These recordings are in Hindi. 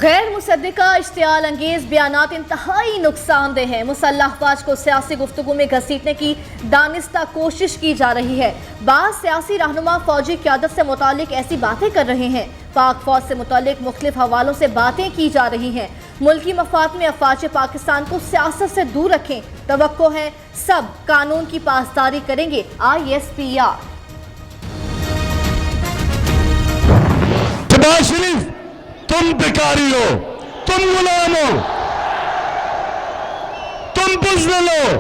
गैर मुसद्दिका इश्तियाल अंगेज बयानात इंतहाई नुकसानदेह हैं। मुसल्लह अफवाज को सियासी गुफ्तगू में घसीटने की दानिस्ता कोशिश की जा रही है। बाज़ सियासी रहनुमा फौजी क़यादत से मुतालिक ऐसी बातें कर रहे हैं। पाक फौज से मुतालिक मुख्तलिफ हवालों से बातें की जा रही हैं। मुल्की मफाद में अफवाज पाकिस्तान को सियासत से दूर रखें। तवक्को है सब कानून की पासदारी करेंगे। ISPR शहबाज शरीफ, तुम भिखारी हो, तुम गुलाम हो, तुम बुज़दिल हो,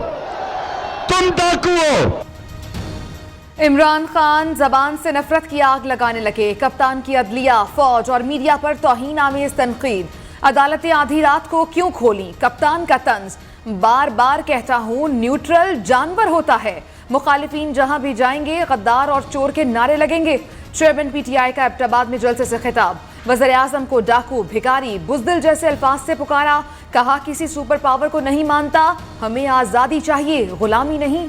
तुम डाकू हो। इमरान खान जबान से नफरत की आग लगाने लगे। कप्तान की अदलिया, फौज और मीडिया पर तौहीन आमेज तनकीद। अदालतें आधी रात को क्यों खोली? कप्तान का तंज, बार बार कहता हूं न्यूट्रल जानवर होता है। मुखालिफिन जहां भी जाएंगे गद्दार और चोर के नारे लगेंगे। चेयरमैन PTI का एबटाबाद में जलसे से खिताब। वज़ीर आज़म को डाकू, भिखारी, बुज़दिल जैसे अल्फाज से पुकारा। कहा किसी सुपर पावर को नहीं मानता, हमें आज़ादी चाहिए, गुलामी नहीं।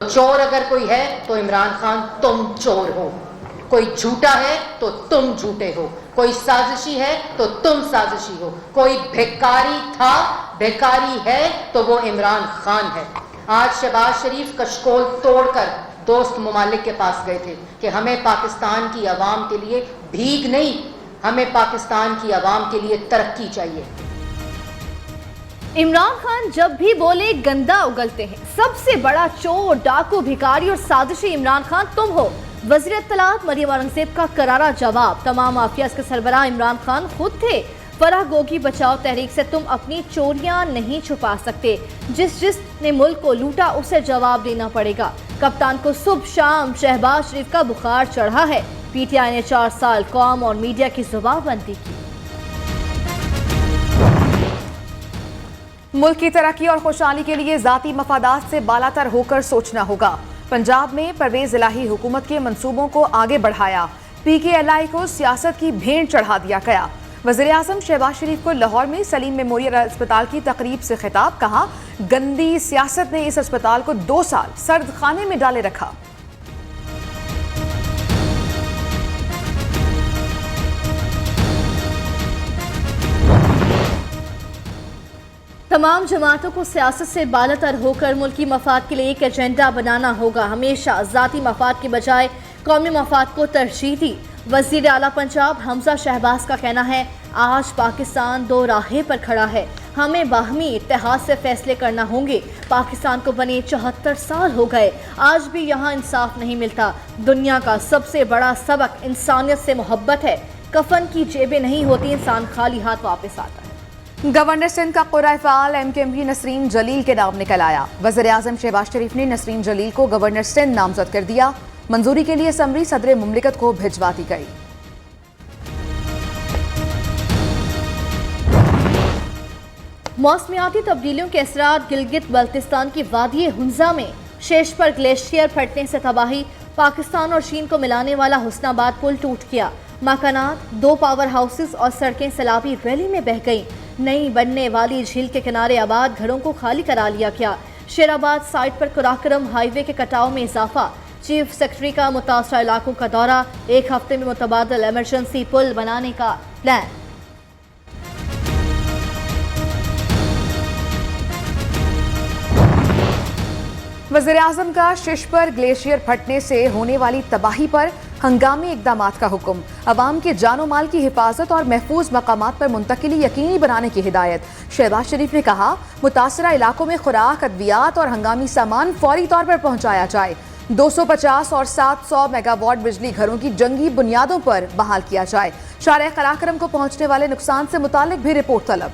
चोर अगर कोई है तो इमरान खान तुम चोर हो। कोई झूठा है तो तुम झूठे हो। कोई साजिशी है तो तुम साजिशी हो। कोई भिखारी था, भिखारी है तो वो इमरान खान है। आज शहबाज शरीफ कशकोल तोड़कर दोस्त ममालिक के पास गए थे कि हमें पाकिस्तान की आवाम के लिए भीख नहीं, हमें पाकिस्तान की आवाम के लिए तरक्की चाहिए। इमरान खान जब भी बोले गंदा उगलते हैं। सबसे बड़ा चोर, डाकू, भिखारी और साजिशी इमरान खान तुम हो। वज़ीर इत्तलात मरियम औरंगज़ेब का करारा जवाब। तमाम माफियाज के सरबराह इमरान खान खुद थे। फराह गोगी बचाओ तहरीक से तुम अपनी चोरियां नहीं छुपा सकते। जिसने मुल्क को लूटा उसे जवाब देना पड़ेगा। कप्तान को सुबह शाम शहबाज शरीफ का बुखार चढ़ा है। PTI ने 4 साल कौम और मीडिया की जुबानबंदी की। मुल्क की तरक्की और खुशहाली के लिए जाती मफादात से बालातर होकर सोचना होगा। पंजाब में परवेज इलाही हुकूमत के मंसूबों को आगे बढ़ाया। PKLI को सियासत की भेंट चढ़ा दिया गया। वज़ीर आज़म शहबाज शरीफ को लाहौर में सलीम मेमोरियल अस्पताल की तकरीब से खिताब। कहा गंदी सियासत ने इस अस्पताल को 2 साल सर्द खाने में डाले रखा। तमाम जमातों को सियासत से बालातर होकर मुल्की मफाद के लिए एक एजेंडा बनाना होगा। हमेशा ज़ाती मफाद के बजाय कौमी मफाद को तरजीह दी। वज़ीर आला पंजाब हमजा शहबाज का कहना है आज पाकिस्तान 2 राहें पर खड़ा है। हमें बाहमी इत्तेहाद से फैसले करना होंगे। पाकिस्तान को बने 74 साल हो गए, आज भी यहाँ इंसाफ नहीं मिलता। दुनिया का सबसे बड़ा सबक इंसानियत से मोहब्बत है। कफन की जेबें नहीं होती, इंसान खाली हाथ वापस आता है। गवर्नर सिंध का क़ुर्रा फ़आल MKMP नसरीन जलील के नाम निकल आया। वज़ीर आज़म शहबाज शरीफ ने नसरीन जलील को गवर्नर सिंध नामजद कर दिया। मंजूरी के लिए असम्बली सदर मुमलिकत को भिजवा दी गई। मौसमियाती तब्दीलियों के असरात गिलगित बल्तिस्तान की वादी हुंजा में शेष पर ग्लेशियर फटने से तबाही। पाकिस्तान और चीन को मिलाने वाला हुस्नाबाद पुल टूट गया। मकानात, 2 पावर हाउसेस और सड़कें सैलाबी रैली में बह गईं। नई बनने वाली झील के किनारे आबाद घरों को खाली करा लिया गया। शेराबाद साइट पर कुराकरम हाईवे के कटाव में इजाफा। चीफ सेक्रेटरी का मुतासरा इलाकों का दौरा। 1 हफ्ते में मुतबादल एमरजेंसी पुल बनाने का प्लान। वज़ीर आज़म का शिश पर ग्लेशियर फटने से होने वाली तबाही पर हंगामी इक़दामात का हुक्म। अवाम के जानो माल की हिफाजत और महफूज मकामात पर मुंतकिली यकीनी बनाने की हिदायत। शहबाज शरीफ ने कहा मुतासरा इलाकों में खुराक, अद्वियात और हंगामी सामान फौरी तौर पर पहुँचाया जाए। 250 और 700 मेगावाट बिजली घरों की जंगी बुनियादों पर बहाल किया जाए। शारे कराकरम को पहुँचने वाले नुकसान से मुतालिक भी रिपोर्ट तलब।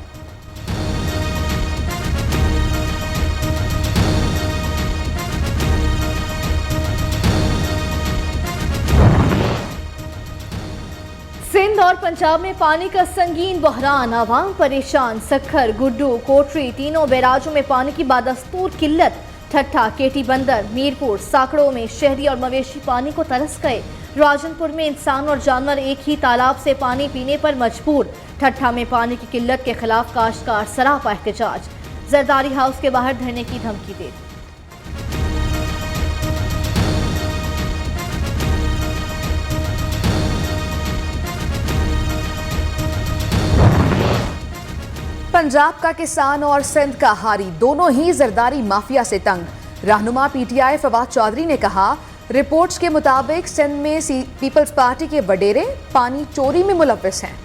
सिंध और पंजाब में पानी का संगीन बहरान, आवाम परेशान। सखर, गुड्डू, कोटरी तीनों बैराजों में पानी की बादस्तूर किल्लत। ठट्ठा, केटी बंदर, मीरपुर, साकड़ों में शहरी और मवेशी पानी को तरस गए। राजनपुर में इंसान और जानवर एक ही तालाब से पानी पीने पर मजबूर। ठट्ठा में पानी की किल्लत के खिलाफ काश्तकार सरापा एहतजाज। जरदारी हाउस के बाहर धरने की धमकी दे दी। पंजाब का किसान और सिंध का हारी दोनों ही जरदारी माफिया से तंग। रहनुमा पीटीआई फवाद चौधरी ने कहा, रिपोर्ट्स के मुताबिक सिंध में पीपल्स पार्टी के वडेरे पानी चोरी में मुलव्विस हैं।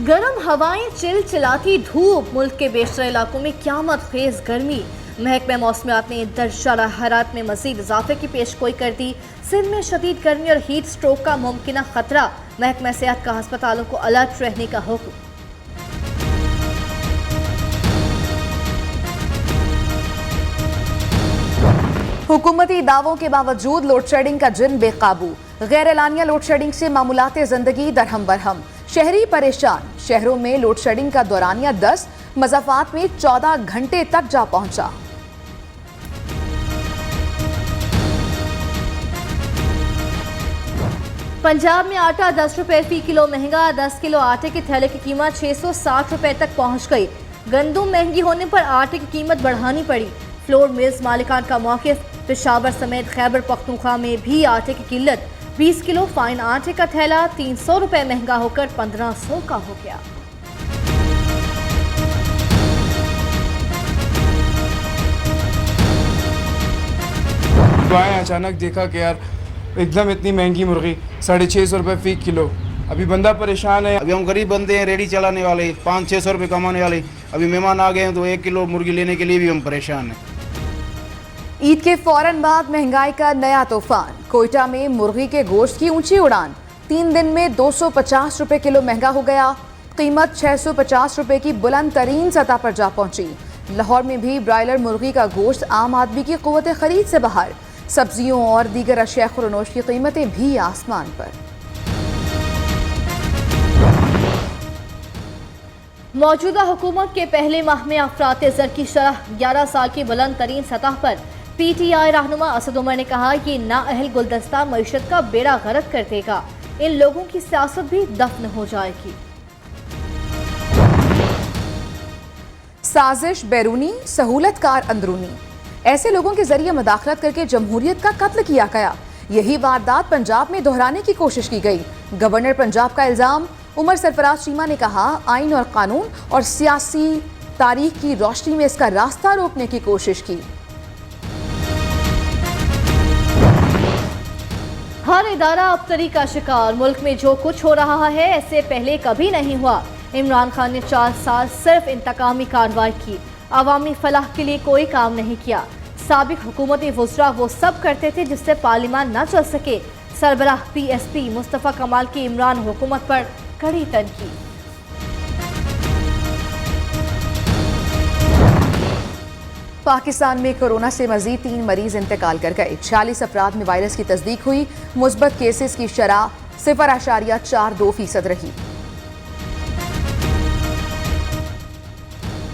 गर्म हवाएं, चिलचिलाती धूप, मुल्क के बेशतर इलाकों में क़यामत खेज गर्मी। महकमा मौसमियात ने दर्जा हरारत में मजीद इजाफे की पेशगोई कर दी। सिंध में शदीद गर्मी और हीट स्ट्रोक का मुमकिन खतरा, महकमा सेहत का अस्पतालों को अलर्ट रहने का हुक्म। हुकूमती दावों के बावजूद लोड शेडिंग का जिन बेकाबू। गैर एलानिया लोड शेडिंग से मामूलाते जिंदगी दरहम बरहम, शहरी परेशान। शहरों में लोड शेडिंग का दौरानिया 10, मज़ाफात में 14 घंटे तक जा पहुंचा। पंजाब में आटा 10 रुपए फी किलो महंगा। 10 किलो आटे के थैले की कीमत 660 रुपए तक पहुंच गई। गंदम महंगी होने पर आटे की कीमत बढ़ानी पड़ी। फ्लोर मिल्स मालिकान का मौक़िफ़। पेशावर समेत खैबर पख्तूनख्वा में भी आटे की किल्लत। 20 किलो फाइन आटे का थैला 300 रुपए महंगा होकर 1500 का हो गया। तो आए अचानक देखा कि यार एकदम इतनी महंगी मुर्गी 650 रुपये फी किलो। अभी बंदा परेशान है। अभी हम गरीब बंदे हैं, रेडी चलाने वाले, 500-600 रुपये कमाने वाले। अभी मेहमान आ गए हैं तो 1 किलो मुर्गी लेने के लिए भी हम परेशान हैं। ईद के फौरन बाद महंगाई का नया तूफान। कोयटा में मुर्गी के गोश्त की ऊंची उड़ान। 3 दिन में 250 रुपये किलो महंगा हो गया। कीमत 650 रुपये की बुलंद तरीन सतह पर जा पहुंची। लाहौर में भी ब्रायलर मुर्गी का गोश्त आम आदमी की क़ुव्वत खरीद से बाहर। सब्जियों और दीगर अशिया खुरनोश की कीमतें भी आसमान पर। मौजूदा हुकूमत के पहले माह में अफरात ज़र की शरह 11 साल की बुलंद तरीन सतह पर। पीटीआई रहनुमा असद उमर ने कहा, ये नाअहल गुलदस्ता मईशत का बेड़ा गर्क कर देगा। इन लोगों की सियासत भी दफन हो जाएगी। साजिश बैरूनी, सहूलतकार अंदरूनी, ऐसे लोगों के जरिए मुदाखलत करके जमहूरियत का कत्ल किया गया। यही वारदात पंजाब में दोहराने की कोशिश की गई। गवर्नर पंजाब का इल्जाम। उमर सरफराज चीमा ने कहा, आइन और कानून और सियासी तारीख की रोशनी में इसका रास्ता रोकने की कोशिश की। हर इदारा अबतरी का शिकार। मुल्क में जो कुछ हो रहा है ऐसे पहले कभी नहीं हुआ। इमरान खान ने 4 साल सिर्फ इंतकामी कार्रवाई की, अवामी फलाह के लिए कोई काम नहीं किया। साबिक हुकूमती वज़रा वो सब करते थे जिससे पार्लियामान न चल सके। सरबराह PSP मुस्तफ़ा कमाल की इमरान हुकूमत पर कड़ी तनकीद। पाकिस्तान में कोरोना से मजीद 3 मरीज इंतकाल कर गए। 46 अफराद में वायरस की तस्दीक हुई। मुस्बत केसेस की शरह 0.42% रही।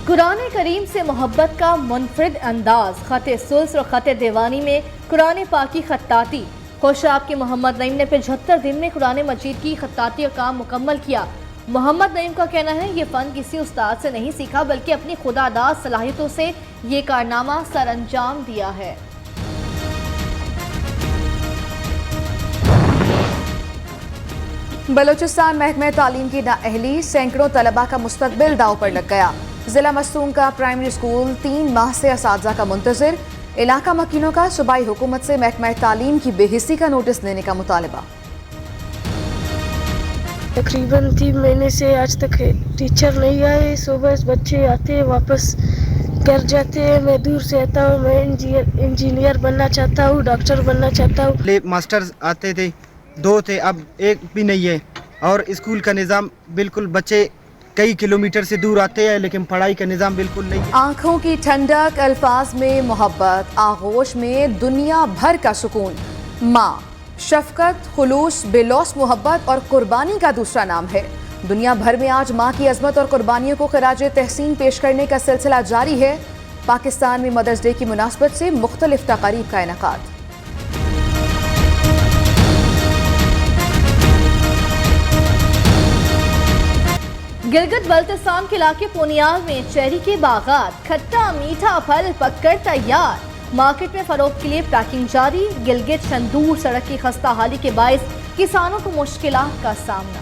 कुरान करीम से मोहब्बत का मुनफरिद अंदाज। खत सुल्स और खत दीवानी में कुरान पाक की खत्ताती। खुशाब के मोहम्मद नईम ने 75 दिन में कुरान मजीद की खत्ताती का काम मुकम्मल किया। मोहम्मद नईम का कहना है, ये फ़न किसी उस्ताद से नहीं सीखा बल्कि अपनी खुदादाद सलाहियतों से ये कारनामा सर अंजाम दिया है। बलोचिस्तान महकमा तालीम की नाअहली, सैकड़ों तलबा का मुस्तकबिल दाव पर लग गया। जिला मस्तूम का प्राइमरी स्कूल 3 माह से असातिज़ा का मुंतज़िर। इलाका मकीनों का सूबाई हुकूमत से महकमा तालीम की बेहिस्सी का नोटिस देने का मुतालबा। तकरीबन 3 महीने से आज तक टीचर नहीं आए। सुबह बच्चे आते हैं वापस घर जाते हैं। मैं दूर से आता हूँ, मैं इंजीनियर बनना चाहता हूँ, डॉक्टर बनना चाहता हूँ। मास्टर्स आते थे, 2 थे, अब एक भी नहीं है। और स्कूल का निज़ाम बिल्कुल, बच्चे कई किलोमीटर से दूर आते हैं लेकिन पढ़ाई का निज़ाम बिल्कुल नहीं है। आंखों की ठंडक, अल्फाज में मोहब्बत, आगोश में दुनिया भर का सुकून। माँ शफकत, खुलूस, बेलौस मोहब्बत और कुर्बानी का दूसरा नाम है। दुनिया भर में आज माँ की अजमत और कुर्बानियों को खराज तहसीन पेश करने का सिलसिला जारी है। पाकिस्तान में मदर्स डे की मुनासबत से मुख्तलिफ तकारीब का इनेकाद। गिलगित बल्तिस्तान के इलाके पुनियाल में चेरी के बागात, खट्टा मीठा फल पककर तैयार। मार्केट में फरोख्त के लिए पैकिंग जारी। गिलगित शंदूर सड़क की खस्ता हाली के बायस किसानों को मुश्किलात का सामना।